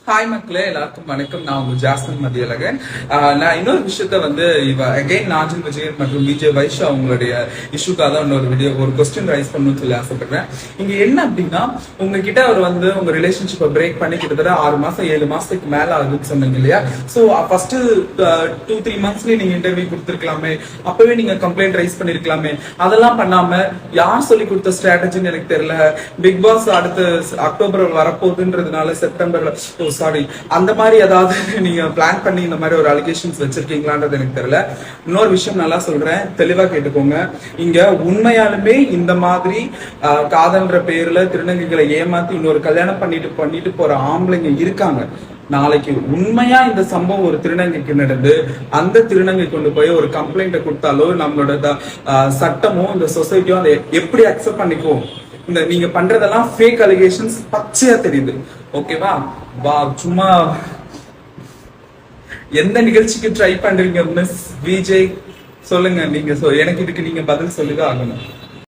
Hi மக்களே, எல்லாருக்கும் வணக்கம். நான் உங்க ஜாஸ்மின் மதியழகன். நான் இன்னொரு விஷயத்த வந்து அகைன் நாஜில் விஜயன் மற்றும் விஜய் வைஷ் அவங்களுடைய இஷ்யூக்காக தான் ஒரு கொஸ்டின் ரைஸ் பண்ணணும்னு சொல்லி ஆசைப்படுறேன். இங்க என்ன அப்படின்னா, உங்ககிட்ட அவர் வந்து உங்க ரிலேஷன்ஷிப்பை பிரேக் பண்ணி கிட்டத்தட்ட 6 மாசம் 7 மாசத்துக்கு மேல ஆகுதுன்னு சொன்னீங்க இல்லையா? ஸோ ஃபர்ஸ்ட் 2-3 மந்த்ஸ்லயே நீங்க இன்டர்வியூ கொடுத்துருக்கலாமே, அப்பவே நீங்க கம்ப்ளைண்ட் ரைஸ் பண்ணிருக்கலாமே. அதெல்லாம் பண்ணாம யார் சொல்லி கொடுத்த ஸ்ட்ராட்டஜின்னு எனக்கு தெரியல. பிக் பாஸ் அடுத்து அக்டோபர் வரப்போகுதுன்றதுனால செப்டம்பர்ல சாரி அந்த மாதிரி ஏதாவது நீங்க பிளான் பண்ணி இந்த மாதிரி ஒரு அலிகேஷன்ஸ் வச்சிருக்கீங்களான்றது எனக்கு தெரியல. இன்னொரு விஷயம் நல்லா சொல்றேன், தெளிவா கேட்டுக்கோங்க. இங்க உண்மையாலுமே இந்த மாதிரி காதல்ன்ற பேர்ல திருநங்கைகளை ஏமாத்தி இன்னொரு கல்யாணம் பண்ணிட்டு போற ஆம்பளைங்க இருக்காங்க. நாளைக்கு உண்மையா இந்த சம்பவம் ஒரு திருநங்கைக்கு நடந்து அந்த திருநங்கை கொண்டு போய் ஒரு கம்ப்ளைண்ட்டை கொடுத்தாலோ நம்மளோட சட்டமோ இந்த சொசைட்டியோ அதை எப்படி அக்செப்ட் பண்ணிக்குவோம்? இந்த நீங்க பண்றதெல்லாம் ஃபேக் அலிகேஷன்ஸ் பச்சையா தெரியுது. ஓகேவா? சும்மா எந்த நிகழ்ச்சிக்கு ட்ரை பண்றீங்க மிஸ் விஜய்? சொல்லுங்க. நீங்க எனக்கு இதுக்கு நீங்க பதில் சொல்லிதான் ஆகணும்.